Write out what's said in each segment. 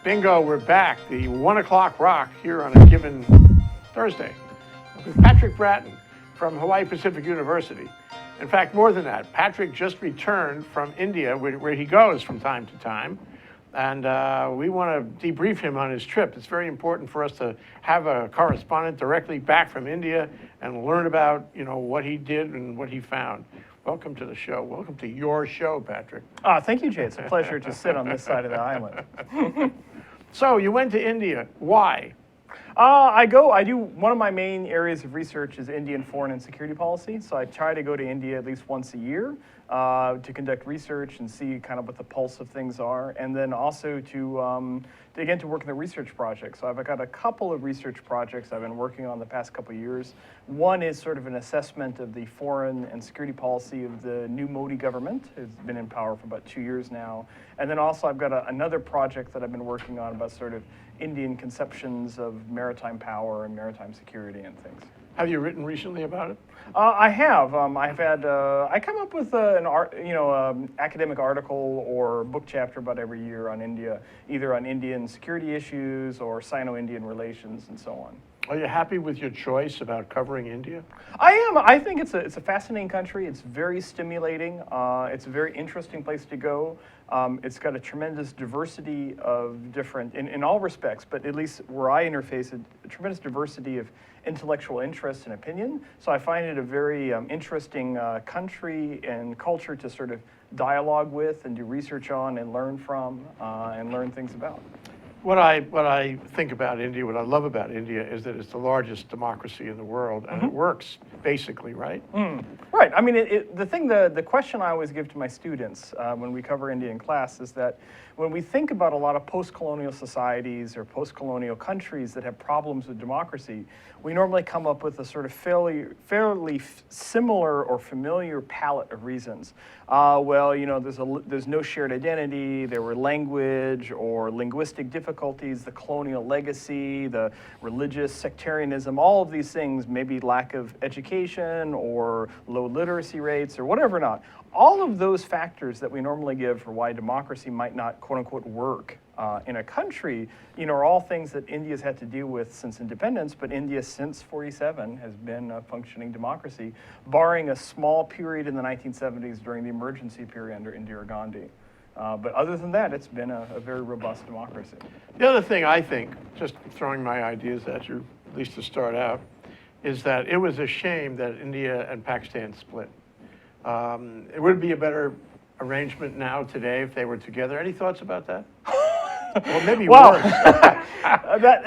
Bingo, we're back. The 1 o'clock rock here on a given Thursday with Patrick Bratton from Hawaii Pacific University. In fact, more than that, Patrick just returned from India, where he goes from time to time. And we want to debrief him on his trip. It's very important for us to have a correspondent directly back from India and learn about, what he did and what he found. Welcome to the show. Welcome to your show, Patrick. Thank you, Jay. It's a pleasure to sit on this side of the island. So you went to India. Why? I do, one of my main areas of research is Indian foreign and security policy. So I try to go to India at least once a year to conduct research and see kind of what the pulse of things are. And then also to again, to work in the research projects. So I've got a couple of research projects I've been working on the past couple of years. One is sort of an assessment of the foreign and security policy of the new Modi government, who's been in power for about 2 years now. And then also I've got another project that I've been working on about sort of Indian conceptions of maritime power and maritime security and things. Have you written recently about it? I have. I've had. I come up with an academic article or book chapter about every year on India, either on Indian security issues or Sino-Indian relations and so on. Are you happy with your choice about covering India? I am. I think it's a fascinating country. It's very stimulating. It's a very interesting place to go. It's got a tremendous diversity of different, in all respects, but at least where I interface, a tremendous diversity of intellectual interest and opinion. So I find it a very interesting country and culture to sort of dialogue with and do research on and learn from and learn things about. What I think about India, what I love about India is that it's the largest democracy in the world, and it works basically, right? Right. I mean, the question I always give to my students when we cover India in class is that when we think about a lot of post-colonial societies or post-colonial countries that have problems with democracy, we normally come up with a sort of fairly similar or familiar palette of reasons. There's no shared identity, there were language or linguistic difficulties, the colonial legacy, the religious sectarianism, all of these things, maybe lack of education or low literacy rates or whatever not. All of those factors that we normally give for why democracy might not, quote unquote, work in a country, are all things that India's had to deal with since independence, but India since 47 has been a functioning democracy, barring a small period in the 1970s during the emergency period under Indira Gandhi. But other than that, it's been a very robust democracy. The other thing I think, just throwing my ideas at you, at least to start out, is that it was a shame that India and Pakistan split. It would be a better arrangement now today if they were together. Any thoughts about that? Well, maybe worse.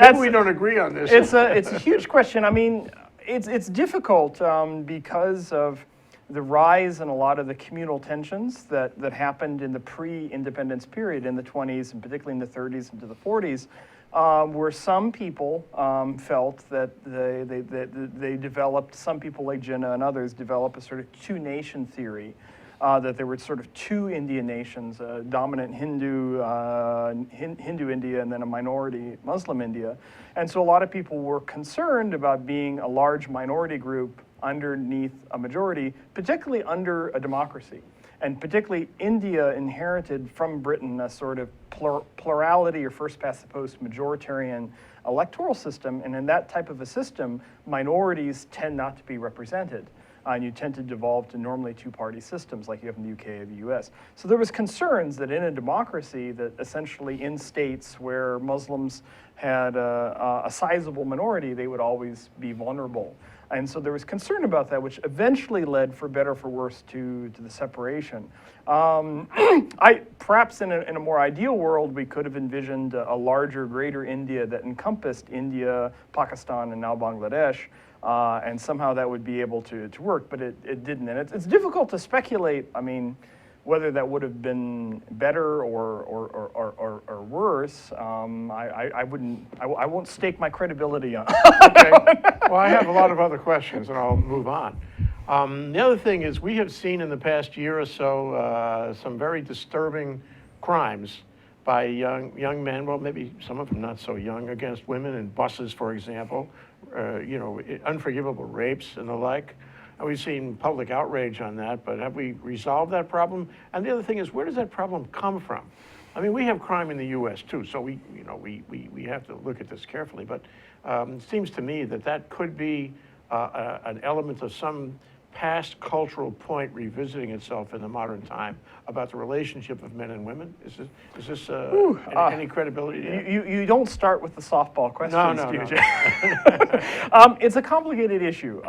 Maybe we don't agree on this. It's a huge question. I mean, it's difficult because of the rise in a lot of the communal tensions that happened in the pre-independence period in the 20s and particularly in the 30s into the 40s, where some people felt that they developed, some people like Jinnah and others developed a sort of two-nation theory, that there were sort of two Indian nations, a dominant Hindu India and then a minority Muslim India. And so a lot of people were concerned about being a large minority group underneath a majority, particularly under a democracy. And particularly India inherited from Britain a sort of plurality or first past the post majoritarian electoral system. And in that type of a system, minorities tend not to be represented. And you tend to devolve to normally two-party systems like you have in the UK or the US. So there was concerns that in a democracy that essentially in states where Muslims had a sizable minority, they would always be vulnerable. And so there was concern about that, which eventually led, for better or for worse, to the separation. Perhaps in a more ideal world, we could have envisioned a larger, greater India that encompassed India, Pakistan, and now Bangladesh. And somehow that would be able to work, but it didn't. And it's difficult to speculate, I mean, whether that would have been better or worse. I won't stake my credibility on it. Okay. Well, I have a lot of other questions, and I'll move on. The other thing is we have seen in the past year or so some very disturbing crimes by young men, well, maybe some of them not so young, against women in buses, for example, unforgivable rapes and the like. And we've seen public outrage on that, but have we resolved that problem? And the other thing is, where does that problem come from? I mean, we have crime in the U.S. too, so we have to look at this carefully. But it seems to me that that could be an element of some past cultural point revisiting itself in the modern time about the relationship of men and women. Is this any credibility to that? You don't start with the softball questions, No. It's a complicated issue.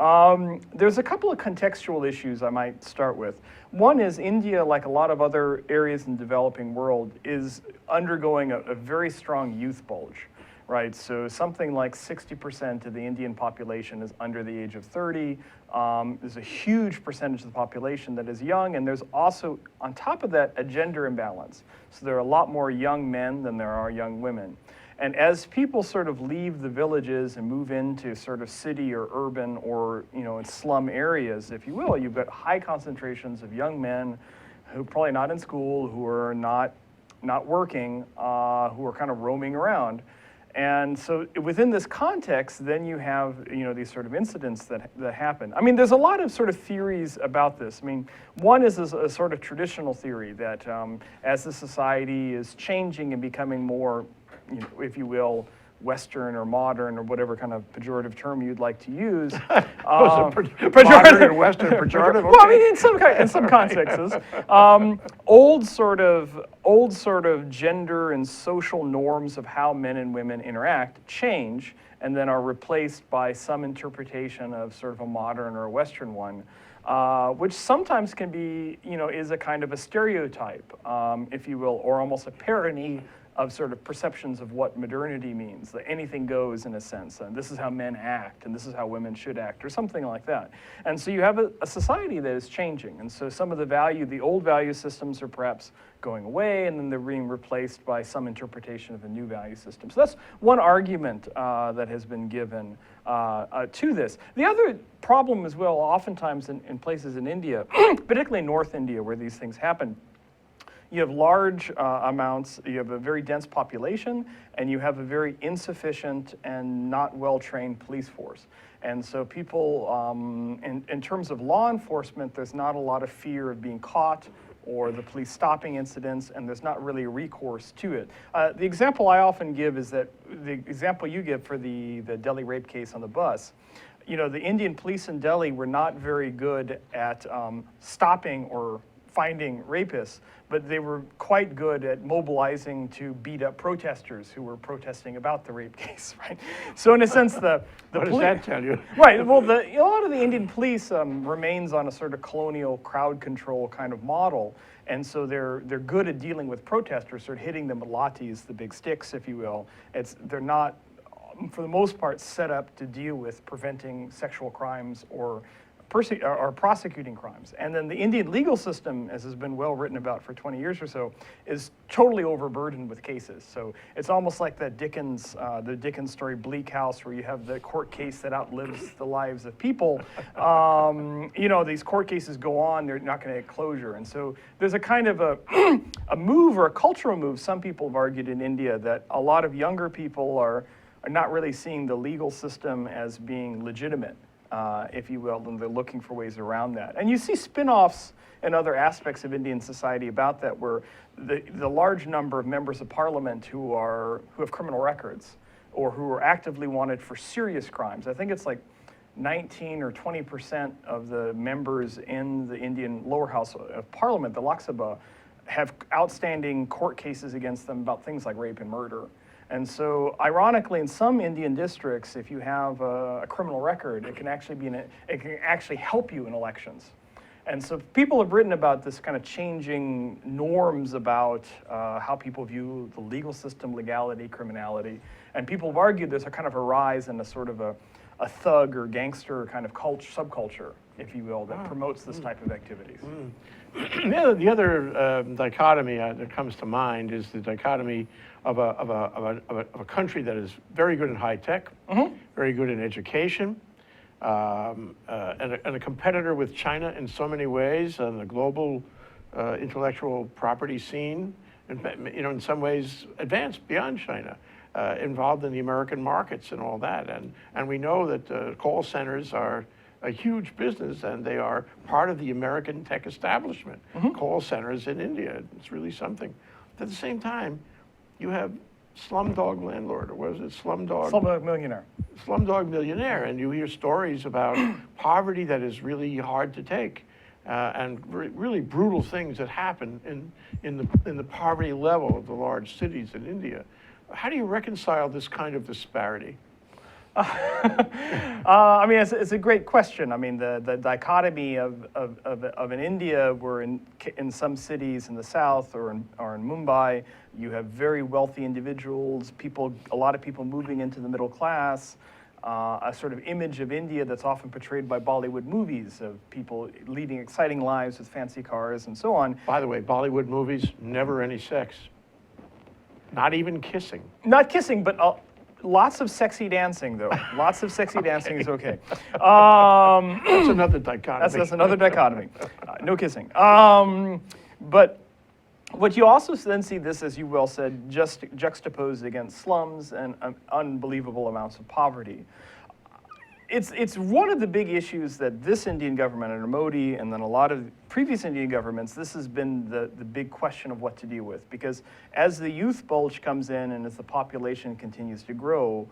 There's a couple of contextual issues I might start with. One is India, like a lot of other areas in the developing world, is undergoing a very strong youth bulge. Right, so something like 60% of the Indian population is under the age of 30. There's a huge percentage of the population that is young, and there's also, on top of that, a gender imbalance. So there are a lot more young men than there are young women. And as people sort of leave the villages and move into sort of city or urban or, in slum areas, if you will, you've got high concentrations of young men who are probably not in school, who are not working, who are kind of roaming around. And so within this context, then you have, these sort of incidents that happen. I mean, there's a lot of sort of theories about this. I mean, one is a sort of traditional theory that as the society is changing and becoming more, if you will, Western or modern or whatever kind of pejorative term you'd like to use. Modern and Western pejorative? Okay. Well, I mean, in some contexts. Old sort of gender and social norms of how men and women interact change and then are replaced by some interpretation of sort of a modern or a Western one. Which sometimes can be, is a kind of a stereotype, if you will, or almost a parody of sort of perceptions of what modernity means, that anything goes in a sense, and this is how men act, and this is how women should act, or something like that. And so you have a society that is changing, and so some of the old value systems are perhaps going away, and then they're being replaced by some interpretation of a new value system. So that's one argument that has been given to this. The other problem as well, oftentimes in places in India, particularly North India where these things happen, you have large amounts, you have a very dense population, and you have a very insufficient and not well-trained police force. And so people, in terms of law enforcement, there's not a lot of fear of being caught or the police stopping incidents, and there's not really a recourse to it. The example I often give is that the example you give for the Delhi rape case on the bus, the Indian police in Delhi were not very good at stopping or finding rapists, but they were quite good at mobilizing to beat up protesters who were protesting about the rape case, right? So in a sense, the what does that tell you? Right, well, a lot of the Indian police remains on a sort of colonial crowd control kind of model, and so they're good at dealing with protesters, sort of hitting them with lathis, the big sticks, if you will. They're not, for the most part, set up to deal with preventing sexual crimes or prosecuting crimes. And then the Indian legal system, as has been well written about for 20 years or so, is totally overburdened with cases. So it's almost like that the Dickens story Bleak House, where you have the court case that outlives the lives of people. These court cases go on, they're not going to get closure. And so there's a kind of a move or a cultural move, some people have argued in India, that a lot of younger people are not really seeing the legal system as being legitimate. If you will, and they're looking for ways around that. And you see spin-offs in other aspects of Indian society about that, where the large number of members of parliament who have criminal records or who are actively wanted for serious crimes. I think it's like 19 or 20% of the members in the Indian lower house of parliament, the Lok Sabha, have outstanding court cases against them about things like rape and murder. And so, ironically, in some Indian districts, if you have a criminal record, it can actually help you in elections. And so, people have written about this kind of changing norms about how people view the legal system, legality, criminality. And people have argued there's a kind of a rise in a sort of a thug or gangster kind of subculture, if you will, that promotes this type of activities. The other dichotomy that comes to mind is the dichotomy of a country that is very good in high tech, very good in education, and a competitor with China in so many ways on the global intellectual property scene, and in some ways advanced beyond China, involved in the American markets and all that. And we know that call centers are a huge business, and they are part of the American tech establishment. Call centers in India, it's really something. At the same time, you have Slumdog Landlord, or was it Slumdog? Slumdog Millionaire. Slumdog Millionaire, and you hear stories about poverty that is really hard to take, and really brutal things that happen in the poverty level of the large cities in India. How do you reconcile this kind of disparity? I mean, it's a great question. I mean, the dichotomy of an India, where in some cities in the south or in Mumbai, you have very wealthy individuals, a lot of people moving into the middle class, a sort of image of India that's often portrayed by Bollywood movies of people leading exciting lives with fancy cars and so on. By the way, Bollywood movies, never any sex. Not even kissing. Not kissing, but lots of sexy dancing, though. Lots of sexy dancing is okay. That's another dichotomy. That's another dichotomy. No kissing. But what you also then see this, as you well said, just juxtaposed against slums and unbelievable amounts of poverty. It's one of the big issues that this Indian government under Modi and then a lot of previous Indian governments, this has been the big question of what to deal with. Because as the youth bulge comes in and as the population continues to grow,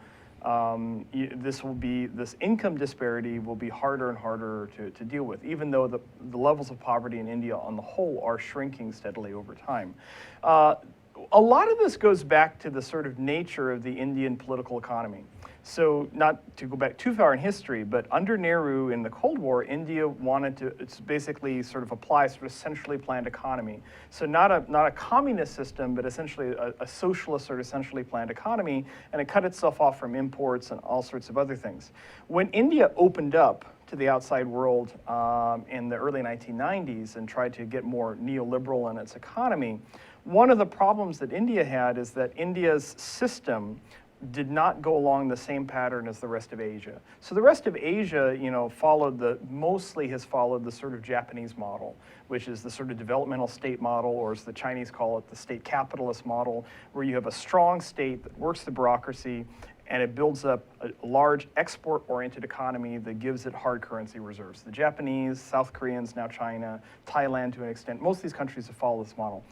this income disparity will be harder and harder to deal with, even though the levels of poverty in India on the whole are shrinking steadily over time. A lot of this goes back to the sort of nature of the Indian political economy. So not to go back too far in history, but under Nehru in the Cold War, India wanted to basically sort of apply sort of centrally planned economy. So not a communist system, but essentially a socialist or centrally planned economy, and it cut itself off from imports and all sorts of other things. When India opened up to the outside world in the early 1990s and tried to get more neoliberal in its economy, one of the problems that India had is that India's system did not go along the same pattern as the rest of Asia. So the rest of Asia, mostly has followed the sort of Japanese model, which is the sort of developmental state model, or as the Chinese call it, the state capitalist model, where you have a strong state that works the bureaucracy, and it builds up a large export-oriented economy that gives it hard currency reserves. The Japanese, South Koreans, now China, Thailand to an extent, most of these countries have followed this model.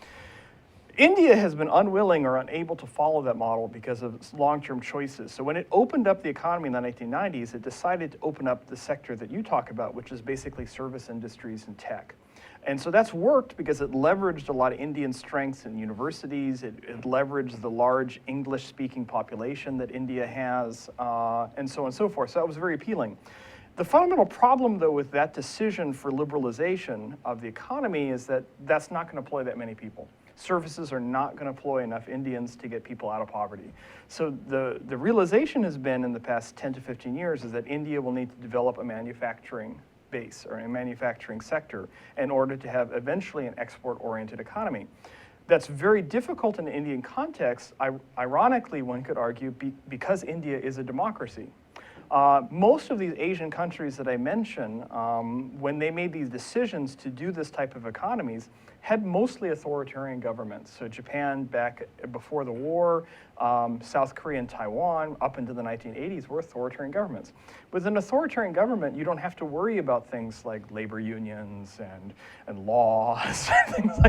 India has been unwilling or unable to follow that model because of its long-term choices. So when it opened up the economy in the 1990s, it decided to open up the sector that you talk about, which is basically service industries and tech. And so that's worked because it leveraged a lot of Indian strengths in universities. It leveraged the large English-speaking population that India has, and so on and so forth. So that was very appealing. The fundamental problem, though, with that decision for liberalization of the economy is that that's not going to employ that many people. Services are not going to employ enough Indians to get people out of poverty. So the realization has been in the past 10 to 15 years is that India will need to develop a manufacturing base or a manufacturing sector in order to have eventually an export-oriented economy. That's very difficult in the Indian context, ironically, one could argue, because India is a democracy. Most of these Asian countries that I mentioned, when they made these decisions to do this type of economies, had mostly authoritarian governments. So Japan back before the war, South Korea and Taiwan up into the 1980s were authoritarian governments. With an authoritarian government, you don't have to worry about things like labor unions and laws, things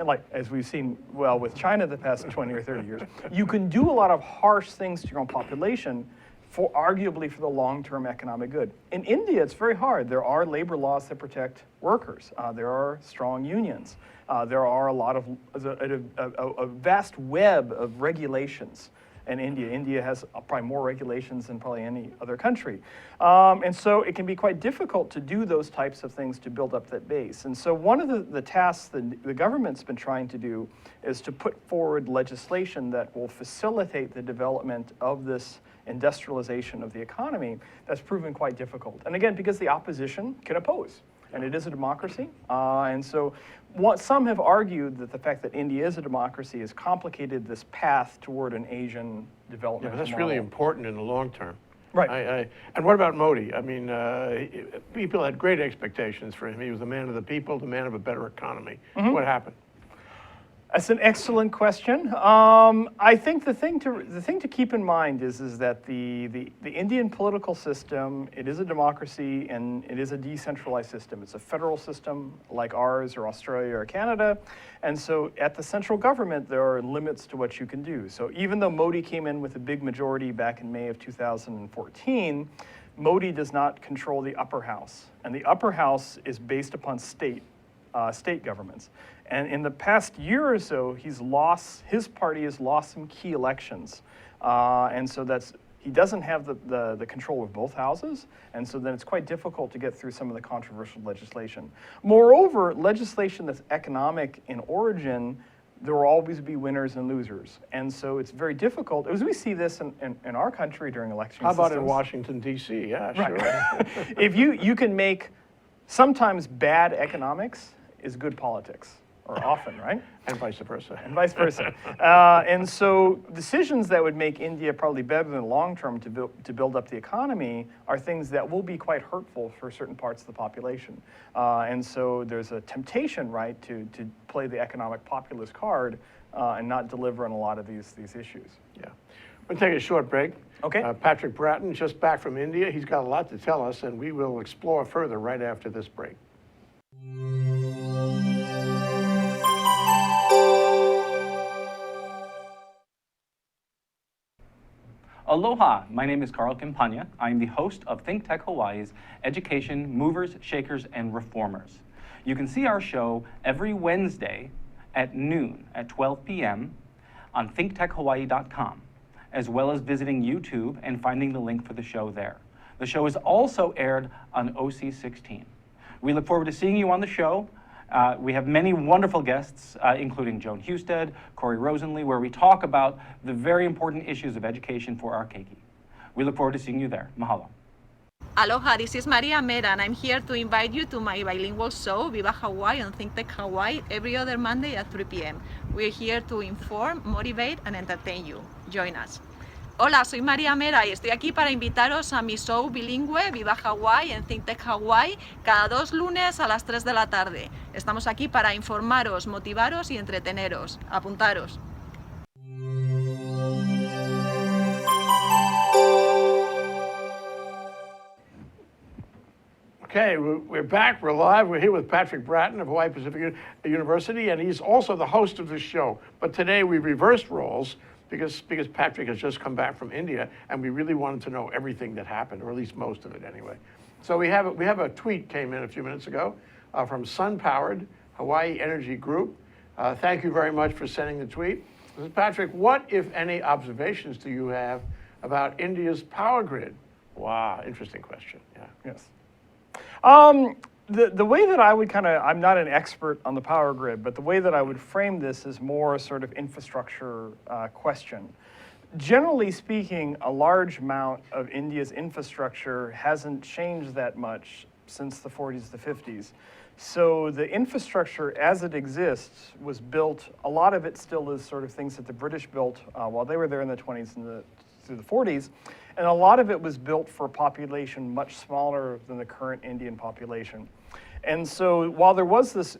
like as we've seen well with China the past 20 or 30 years. You can do a lot of harsh things to your own population arguably for the long-term economic good. In India, it's very hard. There are labor laws that protect workers. There are strong unions. There are a vast web of regulations in India. India has probably more regulations than probably any other country. And so it can be quite difficult to do those types of things to build up that base. And so one of the tasks that the government's been trying to do is to put forward legislation that will facilitate the development of this industrialization of the economy. That's proven quite difficult. And again, because the opposition can oppose. And it is a democracy. And so some have argued that the fact that India is a democracy has complicated this path toward an Asian development Yeah, but that's model. really important in the long term. Right. And what about Modi? I mean, people had great expectations for him. He was the man of the people, the man of a better economy. Mm-hmm. What happened? That's an excellent question. I think the thing to keep in mind is that the Indian political system, it is a democracy and it is a decentralized system. It's a federal system like ours or Australia or Canada. And so at the central government, there are limits to what you can do. So even though Modi came in with a big majority back in May of 2014, Modi does not control the upper house. And the upper house is based upon state governments. And in the past year or so, his party has lost some key elections. And so he doesn't have the control of both houses, and so then it's quite difficult to get through some of the controversial legislation. Moreover, legislation that's economic in origin, there will always be winners and losers. And so it's very difficult, as we see this in our country during election How about systems. in Washington, D.C.? Yeah, sure. Right. If you can make, sometimes bad economics is good politics, or often, right? And vice versa. And vice versa. And so decisions that would make India probably better in the long term to build up the economy are things that will be quite hurtful for certain parts of the population. And so there's a temptation, right, to play the economic populist card and not deliver on a lot of these issues. Yeah. We'll take a short break. Okay. Patrick Bratton, just back from India. He's got a lot to tell us, and we will explore further right after this break. Aloha, my name is Carl Campagna. I'm the host of Think Tech Hawaii's Education Movers, Shakers, and Reformers. You can see our show every Wednesday at noon at 12 p.m. on thinktechhawaii.com, as well as visiting YouTube and finding the link for the show there. The show is also aired on OC16. We look forward to seeing you on the show. We have many wonderful guests, including Joan Husted, Corey Rosenlee, where we talk about the very important issues of education for our keiki. We look forward to seeing you there. Mahalo. Aloha, this is Maria Mera, and I'm here to invite you to my bilingual show, Viva Hawaii on Think Tech Hawaii, every other Monday at 3 p.m. We're here to inform, motivate, and entertain you. Join us. Hola, soy María Mera y estoy aquí para invitaros a mi show bilingüe Viva Hawaii en Think Tech Hawaii cada 2 lunes a las 3 de la tarde. Estamos aquí para informaros, motivaros y entreteneros. Apuntaros. Okay, we're back, we're live. We're here with Patrick Bratton of Hawaii Pacific University, and he's also the host of the show. But today we reversed roles because Patrick has just come back from India, and we really wanted to know everything that happened, or at least most of it anyway. So we have a tweet came in a few minutes ago from Sun Powered Hawaii Energy Group. Thank you very much for sending the tweet. This is Patrick, what, if any, observations do you have about India's power grid? Wow, interesting question. Yeah. Yes. The way that I would I'm not an expert on the power grid, but the way that I would frame this is more a sort of infrastructure question. Generally speaking, a large amount of India's infrastructure hasn't changed that much since the 40s, the 50s. So the infrastructure as it exists was built, a lot of it still is sort of things that the British built while they were there in the 20s and through the 40s. And a lot of it was built for a population much smaller than the current Indian population. And so while there was this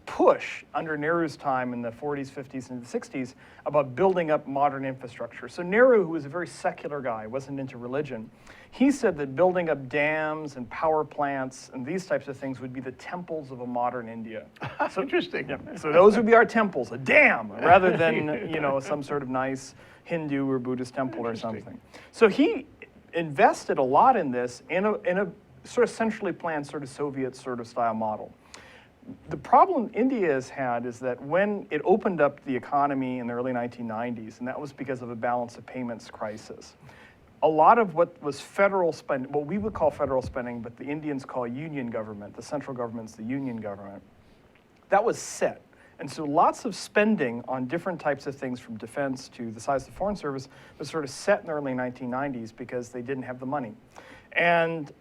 push under Nehru's time in the 40s, 50s, and the 60s about building up modern infrastructure. So Nehru, who was a very secular guy, wasn't into religion, he said that building up dams and power plants and these types of things would be the temples of a modern India. So interesting. Yeah, so those would be our temples, a dam, rather than some sort of nice Hindu or Buddhist temple or something. So he invested a lot in this in a sort of centrally planned sort of Soviet sort of style model. The problem India has had is that when it opened up the economy in the early 1990s, and that was because of a balance of payments crisis, a lot of what was federal spending, what we would call federal spending, but the Indians call union government, the central government's the union government, that was set. And so lots of spending on different types of things from defense to the size of the Foreign Service was sort of set in the early 1990s because they didn't have the money. And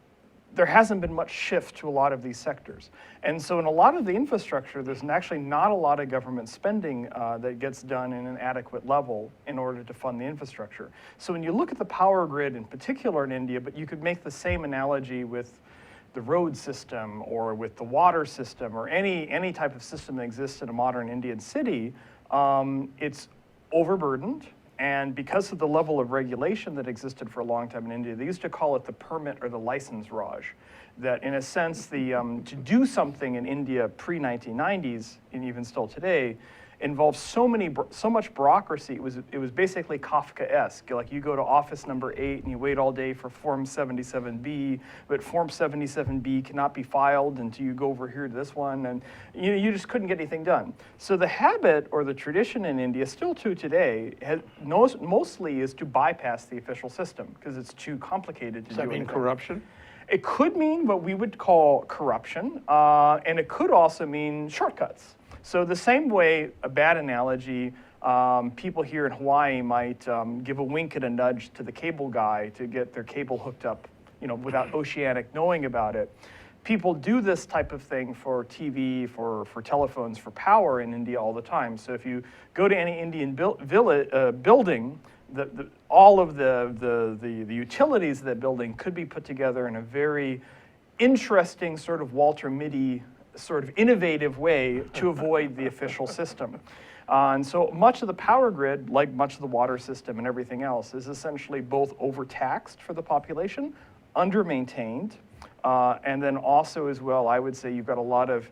there hasn't been much shift to a lot of these sectors. And so in a lot of the infrastructure, there's actually not a lot of government spending that gets done in an adequate level in order to fund the infrastructure. So when you look at the power grid in particular in India, but you could make the same analogy with the road system or with the water system or any type of system that exists in a modern Indian city, It's overburdened, and because of the level of regulation that existed for a long time in India, they used to call it the permit or the license Raj. That in a sense, to do something in India pre-1990s, and even still today, involves so much bureaucracy. It was basically Kafkaesque. Like you go to office number 8 and you wait all day for Form 77B, but Form 77B cannot be filed until you go over here to this one, and you just couldn't get anything done. So the habit or the tradition in India, still to today, mostly is to bypass the official system because it's too complicated to do Does that mean anything. corruption? It could mean what we would call corruption, and it could also mean shortcuts. So the same way, a bad analogy, people here in Hawaii might give a wink and a nudge to the cable guy to get their cable hooked up, without Oceanic knowing about it. People do this type of thing for TV, for telephones, for power in India all the time. So if you go to any Indian building, all of the utilities of that building could be put together in a very interesting sort of Walter Mitty sort of innovative way to avoid the official system. And so much of the power grid, like much of the water system and everything else, is essentially both overtaxed for the population, under-maintained, and then also as well, I would say you've got a lot of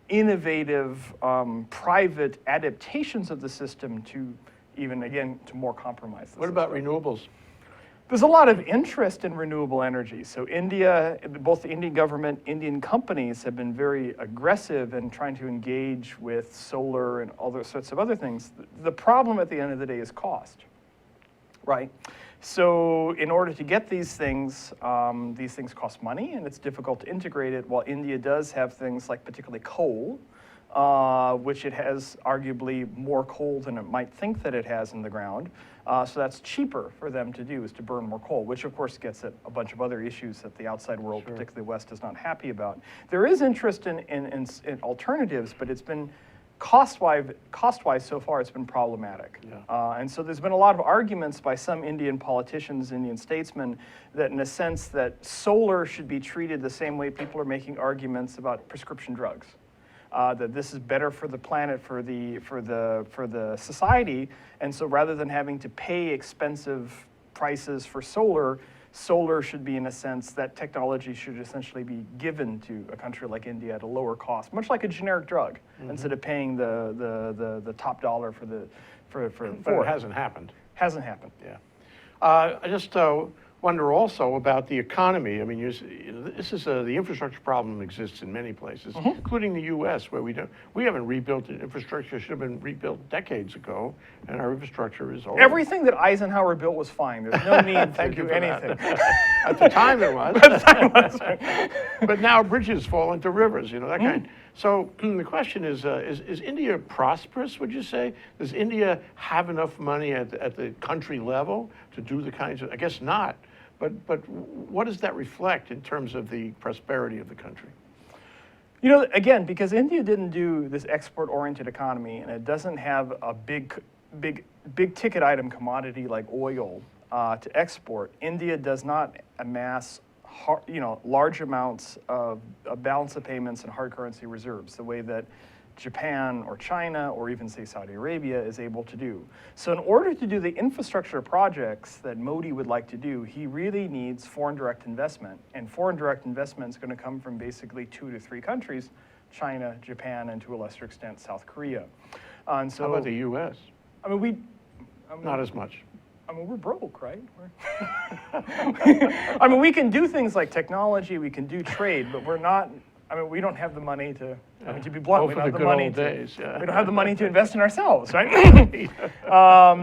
innovative private adaptations of the system to even, again, to more compromise the What about system. renewables? There's a lot of interest in renewable energy. So India, both the Indian government, Indian companies have been very aggressive in trying to engage with solar and other sorts of other things. The problem at the end of the day is cost, right? So in order to get these things cost money and it's difficult to integrate it, while India does have things like particularly coal, which it has arguably more coal than it might think that it has in the ground. So that's cheaper for them to do, is to burn more coal, which of course gets at a bunch of other issues that the outside world, particularly the West, is not happy about. There is interest in alternatives, but it's been cost-wise so far, it's been problematic. Yeah. And so there's been a lot of arguments by some Indian politicians, Indian statesmen, that in a sense that solar should be treated the same way people are making arguments about prescription drugs. That this is better for the planet, for the society, and so rather than having to pay expensive prices for solar should be, in a sense, that technology should essentially be given to a country like India at a lower cost, much like a generic drug, instead of paying the top dollar for But it hasn't happened. Hasn't happened. Yeah. I just wonder also about the economy. I mean, this is the infrastructure problem exists in many places, including the U.S., where we haven't rebuilt the infrastructure. Should have been rebuilt decades ago, and our infrastructure is old. Everything that Eisenhower built was fine. There's no need to do anything. At the time it was. But now bridges fall into rivers, that kind. So the question is India prosperous, would you say? Does India have enough money at the country level to do the kinds of, I guess not, but what does that reflect in terms of the prosperity of the country? Again, because India didn't do this export-oriented economy, and it doesn't have a big ticket item commodity like oil to export, India does not amass large amounts of balance of payments and hard currency reserves, the way that Japan or China or even, say, Saudi Arabia is able to do. So in order to do the infrastructure projects that Modi would like to do, he really needs foreign direct investment. And foreign direct investment is going to come from basically 2 to 3 countries, China, Japan, and to a lesser extent, South Korea. And so, How about the U.S.? Not as much. We're broke, right? We can do things like technology, we can do trade, but we're not, we don't have the money to, to be blunt, we don't have the money we don't have the money to invest in ourselves, right?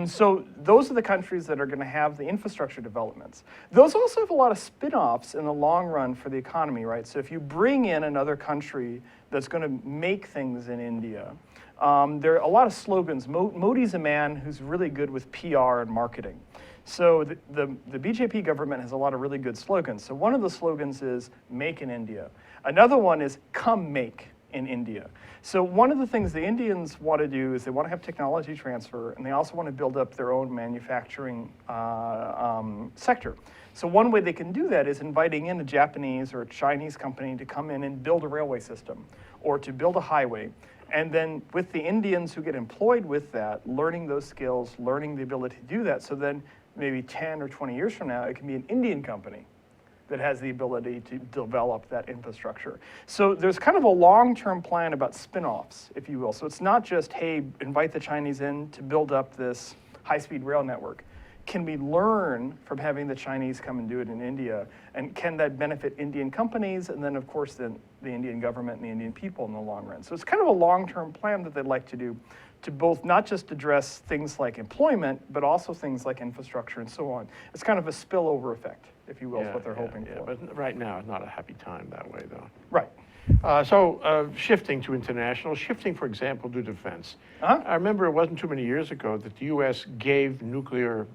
So those are the countries that are going to have the infrastructure developments. Those also have a lot of spin-offs in the long run for the economy, right? So if you bring in another country that's going to make things in India, there are a lot of slogans. Modi's a man who's really good with PR and marketing. So the BJP government has a lot of really good slogans. So one of the slogans is "Make in India." Another one is "Come make in India." So one of the things the Indians want to do is they want to have technology transfer, and they also want to build up their own manufacturing sector. So one way they can do that is inviting in a Japanese or a Chinese company to come in and build a railway system or to build a highway. And then with the Indians who get employed with that, learning those skills, learning the ability to do that, so then maybe 10 or 20 years from now, it can be an Indian company that has the ability to develop that infrastructure. So there's kind of a long-term plan about spin-offs, if you will. So it's not just, hey, invite the Chinese in to build up this high-speed rail network. Can we learn from having the Chinese come and do it in India? And can that benefit Indian companies? And then, of course, the Indian government and the Indian people in the long run. So it's kind of a long-term plan that they'd like to do to both not just address things like employment, but also things like infrastructure and so on. It's kind of a spillover effect, if you will, is what they're hoping for. But right now, it's not a happy time that way, though. Right. Shifting to international, shifting, for example, to defense. Uh-huh. I remember it wasn't too many years ago that the U.S. gave nuclear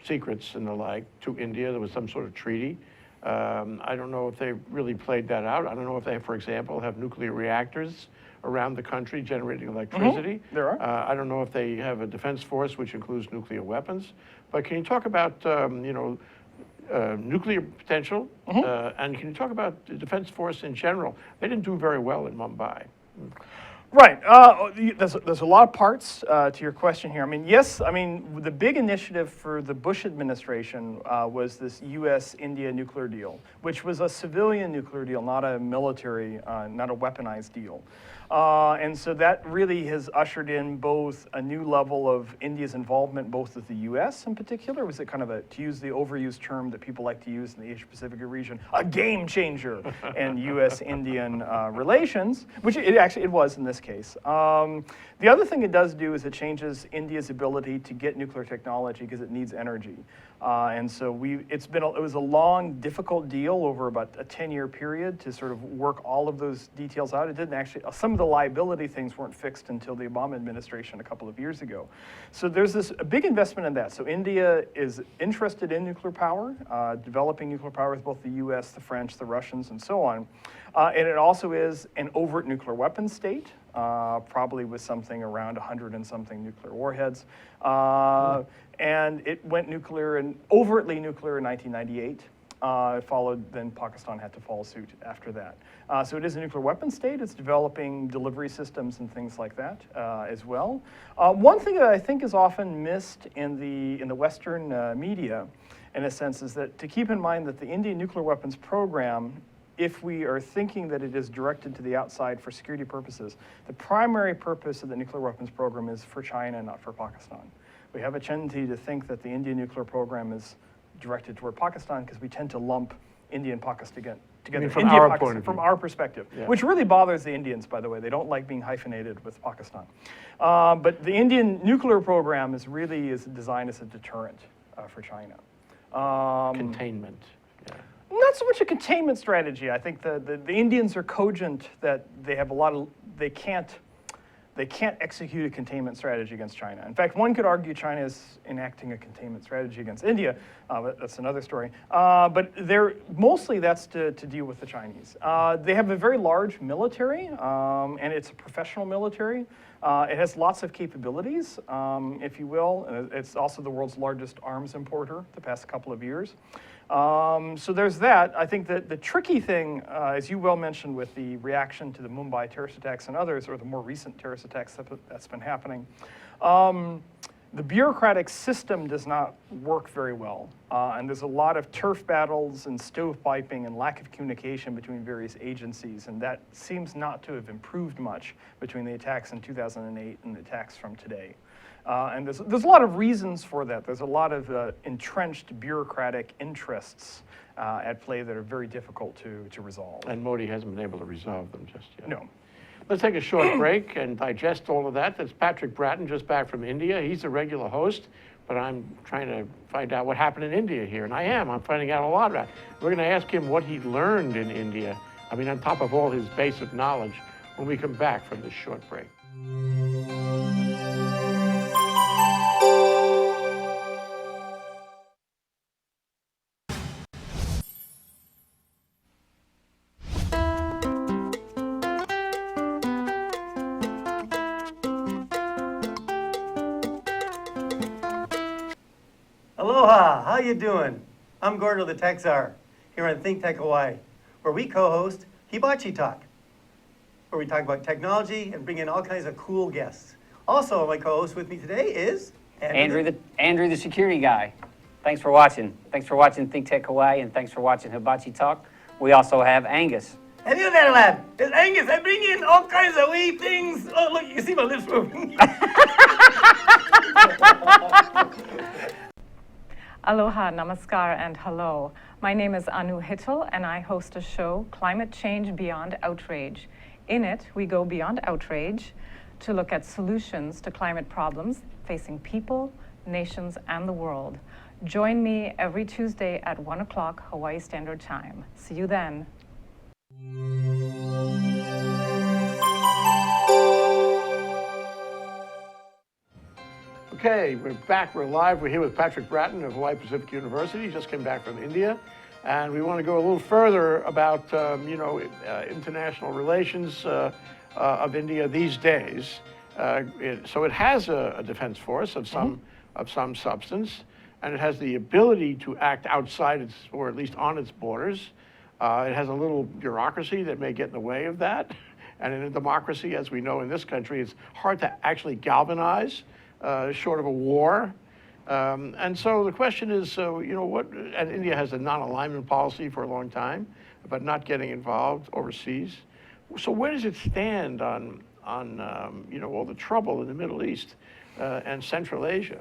secrets and the like to India. There was some sort of treaty. I don't know if they really played that out. I don't know if they, for example, have nuclear reactors around the country generating electricity. Mm-hmm. There are. I don't know if they have a defense force which includes nuclear weapons. But can you talk about, nuclear potential? Mm-hmm. And can you talk about the defense force in general? They didn't do very well in Mumbai. Right. There's a lot of parts to your question here. I mean, yes, the big initiative for the Bush administration was this U.S.-India nuclear deal, which was a civilian nuclear deal, not a military, not a weaponized deal. And so that really has ushered in both a new level of India's involvement, both with the U.S. in particular, was it kind of a, to use the overused term that people like to use in the Asia-Pacific region, a game changer in U.S.-Indian relations, which it was in this case. The other thing it does do is it changes India's ability to get nuclear technology because it needs energy. And so it was a long, difficult deal over about a 10-year period to sort of work all of those details out. It didn't actually, some of the liability things weren't fixed until the Obama administration a couple of years ago. So there's a big investment in that. So India is interested in nuclear power, developing nuclear power with both the US, the French, the Russians, and so on. And it also is an overt nuclear weapons state, probably with something around 100 and something nuclear warheads. And it went nuclear and overtly nuclear in 1998. It followed, then Pakistan had to follow suit after that. So it is a nuclear weapons state. It's developing delivery systems and things like that as well. One thing that I think is often missed in the Western media, in a sense, is that to keep in mind that the Indian nuclear weapons program, if we are thinking that it is directed to the outside for security purposes, the primary purpose of the nuclear weapons program is for China, not for Pakistan. We have a tendency to think that the Indian nuclear program is directed toward Pakistan because we tend to lump India and Pakistan together. From our point of view. From our perspective, Yeah. which really bothers the Indians, by the way. They don't like being hyphenated with Pakistan. But the Indian nuclear program is designed as a deterrent for China. Containment. Yeah. Not so much a containment strategy. I think the Indians are cogent that they have they can't execute a containment strategy against China. In fact, one could argue China is enacting a containment strategy against India, but that's another story. But mostly that's to deal with the Chinese. They have a very large military, and it's a professional military. It has lots of capabilities, if you will. It's also the world's largest arms importer the past couple of years. So there's that. I think that the tricky thing, as you well mentioned with the reaction to the Mumbai terrorist attacks and others, or the more recent terrorist attacks that's been happening, the bureaucratic system does not work very well. And there's a lot of turf battles and stovepiping and lack of communication between various agencies, and that seems not to have improved much between the attacks in 2008 and the attacks from today. And there's a lot of reasons for that. There's a lot of entrenched bureaucratic interests at play that are very difficult to resolve. And Modi hasn't been able to resolve them just yet. No. Let's take a short break and digest all of that. That's Patrick Bratton, just back from India. He's a regular host, but I'm trying to find out what happened in India here, and I'm finding out a lot about it. We're going to ask him what he learned in India, on top of all his basic knowledge, when we come back from this short break. Aloha, how you doing? I'm Gordo the Tech Czar, here on Think Tech Hawaii, where we co-host Hibachi Talk. where we talk about technology and bring in all kinds of cool guests. Also, my co-host with me today is Andrew the security guy. Thanks for watching. Thanks for watching Think Tech Hawaii, and thanks for watching Hibachi Talk. We also have Angus. And you there, lad. It's Angus. I bring in all kinds of wee things. Oh, look, you can see my lips moving. Aloha, namaskar, and hello. My name is Anu Hittel, and I host a show, Climate Change Beyond Outrage. In it, we go beyond outrage to look at solutions to climate problems facing people, nations, and the world. Join me every Tuesday at 1 o'clock Hawaii Standard Time. See you then. Okay, we're back, we're live. We're here with Patrick Bratton of Hawaii Pacific University. He just came back from India. And we want to go a little further about, international relations of India these days. So it has a defense force of some substance, and it has the ability to act outside its, or at least on its borders. It has a little bureaucracy that may get in the way of that. And in a democracy, as we know in this country, it's hard to actually galvanize, short of a war. And so the question is, and India has a non-alignment policy for a long time, but not getting involved overseas. So where does it stand on all the trouble in the Middle East and Central Asia?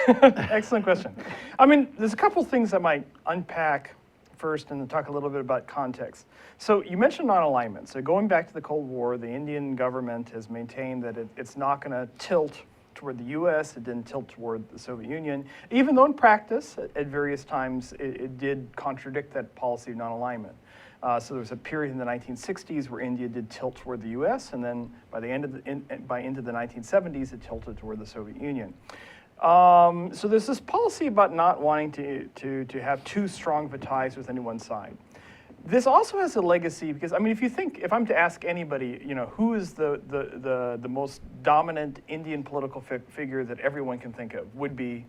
Excellent question. I mean, there's a couple things I might unpack first and then talk a little bit about context. So you mentioned non-alignment. So going back to the Cold War, the Indian government has maintained that it's not going to tilt toward the US, it didn't tilt toward the Soviet Union, even though in practice, at various times, it did contradict that policy of non-alignment. So there was a period in the 1960s where India did tilt toward the US, and then by the end of into the 1970s, it tilted toward the Soviet Union. So there's this policy about not wanting to have too strong of a ties with any one side. This also has a legacy because, I mean, if I'm to ask anybody, who is the most dominant Indian political figure that everyone can think of would be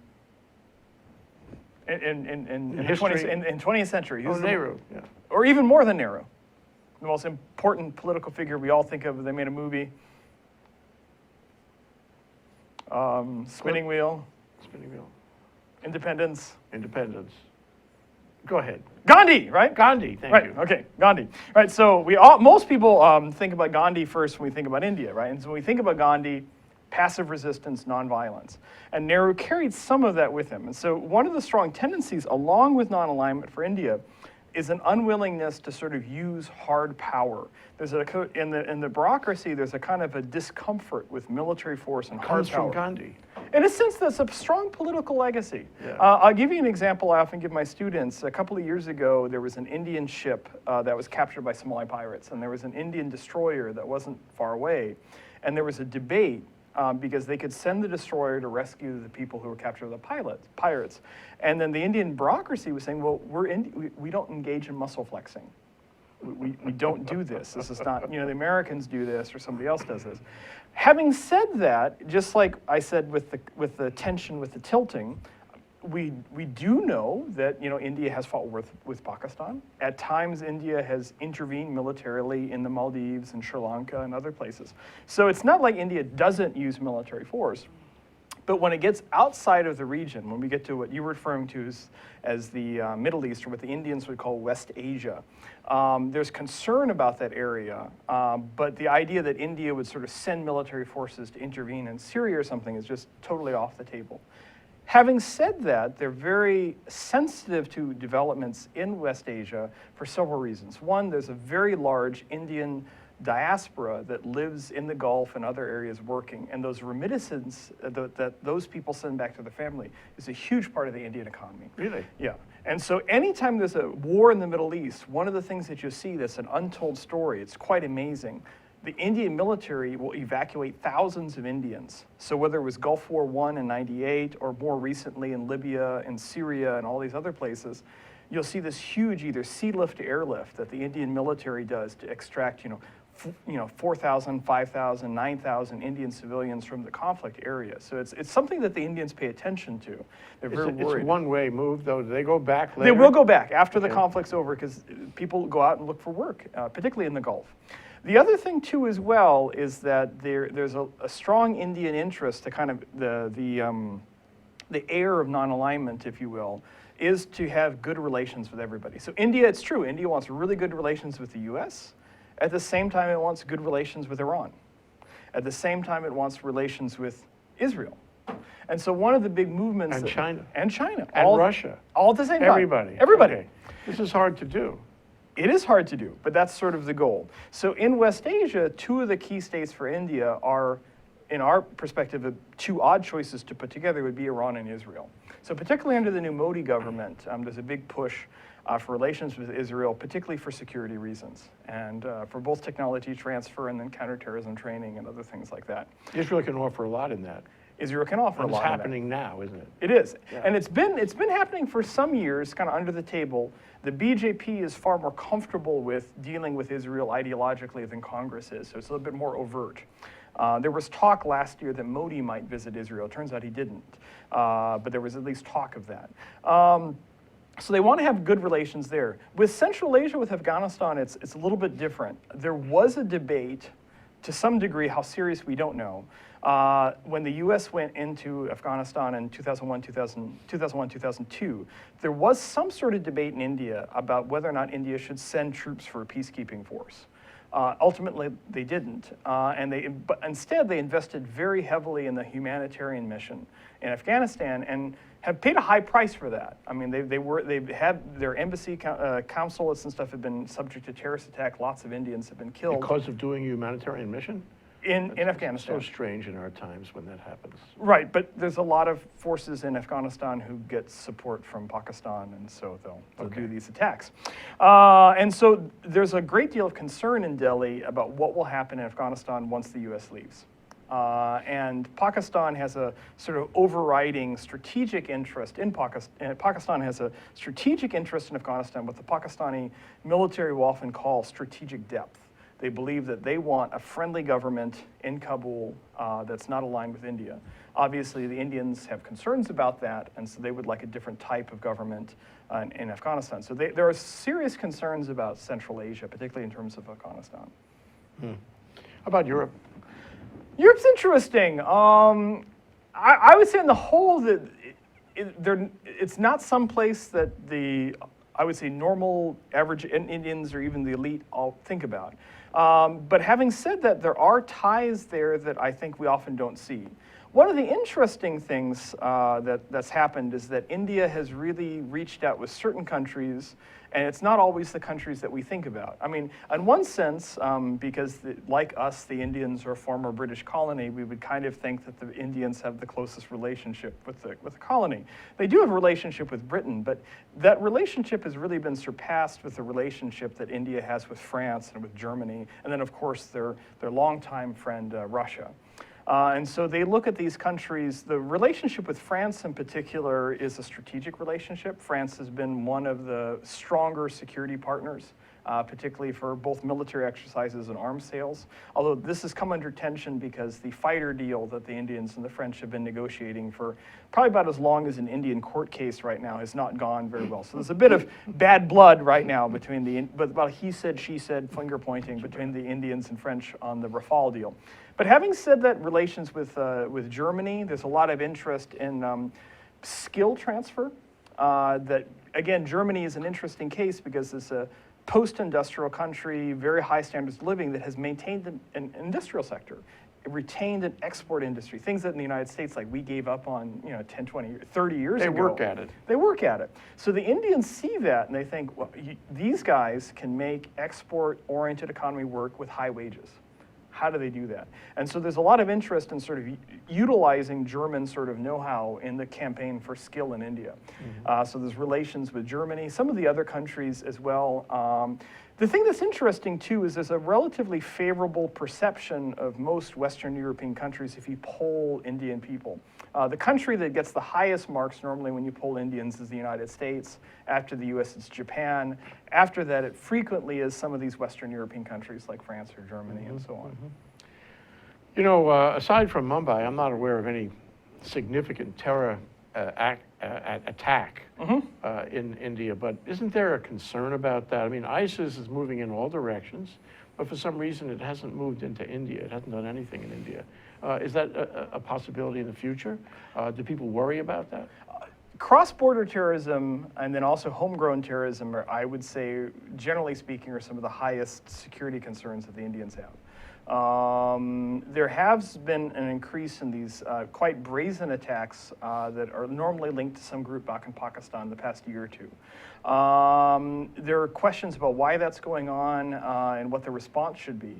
in the 20th century. Who's Nehru, yeah. Or even more than Nehru. The most important political figure we all think of, they made a movie. Spinning Wheel. Spinning Wheel. Independence. Go ahead. Gandhi, right? Gandhi, thank you. Right, okay, Gandhi. Right, so most people think about Gandhi first when we think about India, right? And so when we think about Gandhi, passive resistance, nonviolence. And Nehru carried some of that with him. And so one of the strong tendencies, along with non-alignment for India, is an unwillingness to sort of use hard power. There's in the bureaucracy, there's a kind of a discomfort with military force and hard power. Comes from Gandhi. In a sense, that's a strong political legacy. Yeah. I'll give you an example I often give my students. A couple of years ago, there was an Indian ship that was captured by Somali pirates, and there was an Indian destroyer that wasn't far away. And there was a debate because they could send the destroyer to rescue the people who were captured by the pirates. And then the Indian bureaucracy was saying, well, we don't engage in muscle flexing. We don't do this. This is not, the Americans do this or somebody else does this. Having said that, just like I said with the tension with the tilting, we do know that India has fought with Pakistan. At times, India has intervened militarily in the Maldives and Sri Lanka and other places. So it's not like India doesn't use military force. But when it gets outside of the region, when we get to what you were referring to as the Middle East, or what the Indians would call West Asia, there's concern about that area. But the idea that India would sort of send military forces to intervene in Syria or something is just totally off the table. Having said that, they're very sensitive to developments in West Asia for several reasons. One, there's a very large Indian diaspora that lives in the Gulf and other areas working, and those remittances that those people send back to their family is a huge part of the Indian economy. Really? Yeah. And so anytime there's a war in the Middle East, one of the things that you see that's an untold story, it's quite amazing. The Indian military will evacuate thousands of Indians. So whether it was Gulf War I in '98 or more recently in Libya and Syria and all these other places, you'll see this huge either sea lift to airlift that the Indian military does to extract, 4,000, 5,000, 9,000 Indian civilians from the conflict area. So it's something that the Indians pay attention to. They're very worried. It's a one-way move, though. Do they go back later? They will go back after the conflict's over because people go out and look for work, particularly in the Gulf. The other thing too, as well, is that there's a strong Indian interest to kind of the air of non-alignment, if you will, is to have good relations with everybody. So India, it's true, India wants really good relations with the US. At the same time, it wants good relations with Iran. At the same time, it wants relations with Israel. And so one of the big movements... And China. And China. And Russia. All at the same time. Everybody. Everybody. Okay. This is hard to do. It is hard to do, but that's sort of the goal. So in West Asia, two of the key states for India are, in our perspective, two odd choices to put together would be Iran and Israel. So particularly under the new Modi government, there's a big push for relations with Israel, particularly for security reasons, and for both technology transfer and then counterterrorism training and other things like that. Israel can offer a lot in that. Israel can offer a lot. It's in that. happening now, isn't it? It is, Yeah. and it's been happening for some years, kind of under the table. The BJP is far more comfortable with dealing with Israel ideologically than Congress is, so it's a little bit more overt. There was talk last year that Modi might visit Israel. Turns out he didn't, but there was at least talk of that. So they want to have good relations there. With Central Asia, with Afghanistan, it's a little bit different. There was a debate, to some degree, how serious we don't know, when the U.S. went into Afghanistan in 2001, 2002, there was some sort of debate in India about whether or not India should send troops for a peacekeeping force. Ultimately, they didn't, but instead they invested very heavily in the humanitarian mission in Afghanistan and have paid a high price for that. I mean, they've had their embassy, consulates and stuff have been subject to terrorist attack. Lots of Indians have been killed. Because of doing a humanitarian mission? In Afghanistan. So strange in our times when that happens. Right, but there's a lot of forces in Afghanistan who get support from Pakistan, and so they'll do these attacks. And so there's a great deal of concern in Delhi about what will happen in Afghanistan once the U.S. leaves. And Pakistan has a sort of overriding strategic interest in Pakistan. Pakistan has a strategic interest in Afghanistan, what the Pakistani military will often call strategic depth. They believe that they want a friendly government in Kabul that's not aligned with India. Obviously, the Indians have concerns about that, and so they would like a different type of government in Afghanistan. So there are serious concerns about Central Asia, particularly in terms of Afghanistan. How about Europe? Europe's interesting. I would say on the whole that it's not some place that I would say normal average Indians or even the elite all think about. But having said that, there are ties there that I think we often don't see. One of the interesting things that's happened is that India has really reached out with certain countries, and it's not always the countries that we think about. I mean, in one sense, because like us, the Indians are a former British colony, we would kind of think that the Indians have the closest relationship with the colony. They do have a relationship with Britain, but that relationship has really been surpassed with the relationship that India has with France and with Germany, and then of course their longtime friend, Russia. And so they look at these countries. The relationship with France in particular is a strategic relationship. France has been one of the stronger security partners, particularly for both military exercises and arms sales. Although this has come under tension because the fighter deal that the Indians and the French have been negotiating for probably about as long as an Indian court case right now has not gone very well. So there's a bit of bad blood right now between about he said, she said, finger pointing between the Indians and French on the Rafale deal. But having said that, relations with Germany, there's a lot of interest in skill transfer. That again, Germany is an interesting case because it's a post-industrial country, very high standards of living that has maintained an industrial sector. It retained an export industry, things that in the United States, like we gave up on 10, 20, 30 years ago. They work at it. They work at it. So the Indians see that and they think, well, these guys can make export-oriented economy work with high wages. How do they do that? And so there's a lot of interest in sort of utilizing German sort of know-how in the campaign for skill in India. So there's relations with Germany, some of the other countries as well. The thing that's interesting too is there's a relatively favorable perception of most Western European countries if you poll Indian people. The country that gets the highest marks normally when you poll Indians is the United States. After the US, it's Japan. After that, it frequently is some of these Western European countries like France or Germany and so on. You know, aside from Mumbai, I'm not aware of any significant terror attack in India, but isn't there a concern about that? I mean, ISIS is moving in all directions. but for some reason it hasn't moved into India. It hasn't done anything in India. Is that a possibility in the future? Do people worry about that? Cross-border terrorism and then also homegrown terrorism are, I would say, generally speaking, are some of the highest security concerns that the Indians have. There has been an increase in these quite brazen attacks that are normally linked to some group back in Pakistan in the past year or two. There are questions about why that's going on and what the response should be.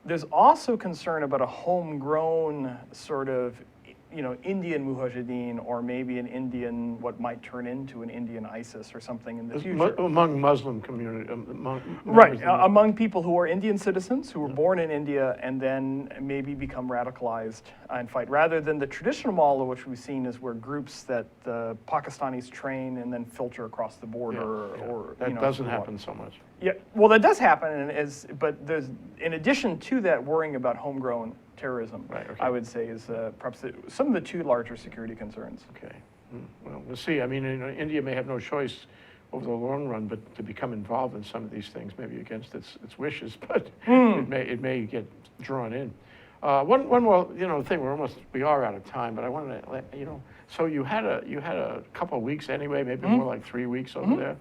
There's also concern about a homegrown sort of Indian mujahideen, or maybe an Indian, what might turn into an Indian ISIS or something in the future. Among Muslim community, right, among people who are Indian citizens, who were born in India and then maybe become radicalized and fight, rather than the traditional model, which we've seen is where groups that the Pakistanis train and then filter across the border. Or that doesn't happen so much. Yeah, well, that does happen, but there's, in addition to that, worrying about homegrown terrorism, right, okay. I would say, is perhaps some of the two larger security concerns. Okay, well, we'll see. I mean, India may have no choice over the long run but to become involved in some of these things, maybe against its wishes, but it may get drawn in. One more thing. We are out of time, but I wanted to let So you had a couple of weeks anyway, maybe more like 3 weeks over there.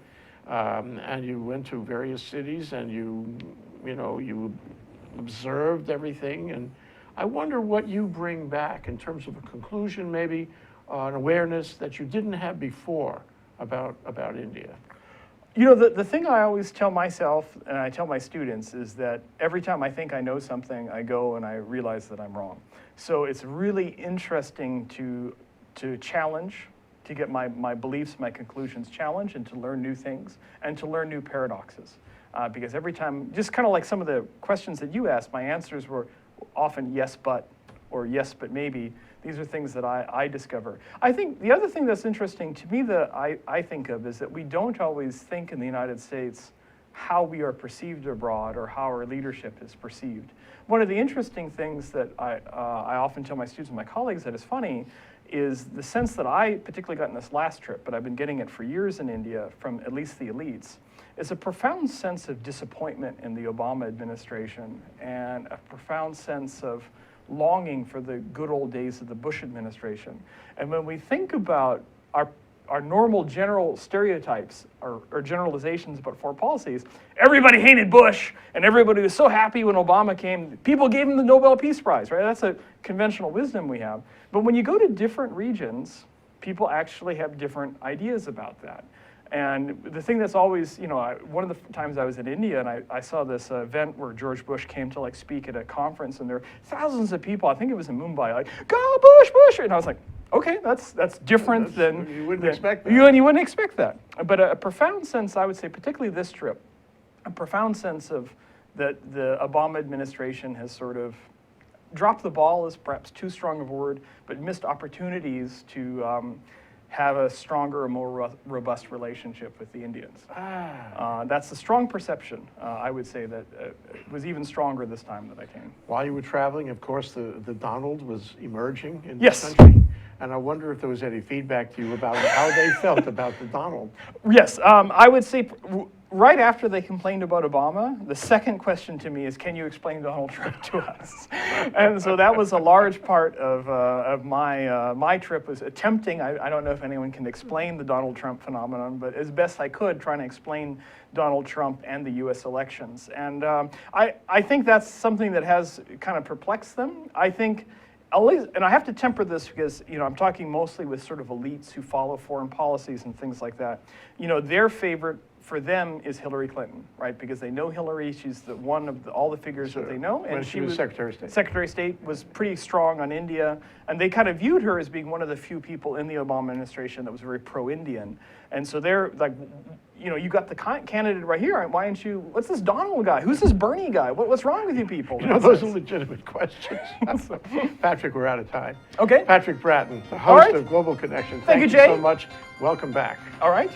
And you went to various cities and you observed everything, and I wonder what you bring back in terms of a conclusion, maybe an awareness that you didn't have before about India. The thing I always tell myself and I tell my students is that every time I think I know something, I go and I realize that I'm wrong. So it's really interesting to challenge, to get my beliefs, my conclusions challenged, and to learn new things and to learn new paradoxes. Because every time, just kind of like some of the questions that you asked, my answers were often yes, but, or yes, but maybe. These are things that I discover. I think the other thing that's interesting to me that I think of is that we don't always think in the United States how we are perceived abroad or how our leadership is perceived. One of the interesting things that I often tell my students and my colleagues that is funny is the sense that I particularly got in this last trip, but I've been getting it for years in India from at least the elites, is a profound sense of disappointment in the Obama administration and a profound sense of longing for the good old days of the Bush administration. And when we think about our normal general stereotypes or generalizations about foreign policies, everybody hated Bush and everybody was so happy when Obama came. People gave him the Nobel Peace Prize, right? That's a conventional wisdom we have. But when you go to different regions, people actually have different ideas about that. And the thing that's always, one of the times I was in India and I saw this event where George Bush came to speak at a conference, and there were thousands of people, I think it was in Mumbai, like, go Bush, Bush! And I was like, okay, that's different than... You wouldn't expect that. You wouldn't expect that. But a profound sense, I would say, particularly this trip, a profound sense of that the Obama administration has sort of dropped the ball is perhaps too strong of a word, but missed opportunities to have a stronger, more robust relationship with the Indians. That's a strong perception. I would say that it was even stronger this time that I came. While you were traveling, of course, the Donald was emerging in Yes. the country. And I wonder if there was any feedback to you about how they felt about the Donald. Yes, I would say right after they complained about Obama, the second question to me is, can you explain Donald Trump to us? And so that was a large part of my trip, was attempting, I don't know if anyone can explain the Donald Trump phenomenon, but as best I could, trying to explain Donald Trump and the US elections. And I think that's something that has kind of perplexed them. I think, and I have to temper this because, I'm talking mostly with sort of elites who follow foreign policies and things like that. Their favorite for them is Hillary Clinton, right? Because they know Hillary, she's the one of all the figures that they know. And when she was Secretary of State. Secretary of State was pretty strong on India, and they kind of viewed her as being one of the few people in the Obama administration that was very pro-Indian. And so they're like, you got the candidate right here, why aren't you, what's this Donald guy? Who's this Bernie guy? What's wrong with you people? Those are legitimate questions. Patrick, we're out of time. Okay. Patrick Bratton, the host of Global Connection. Thank you, Jay. So much. Welcome back. All right.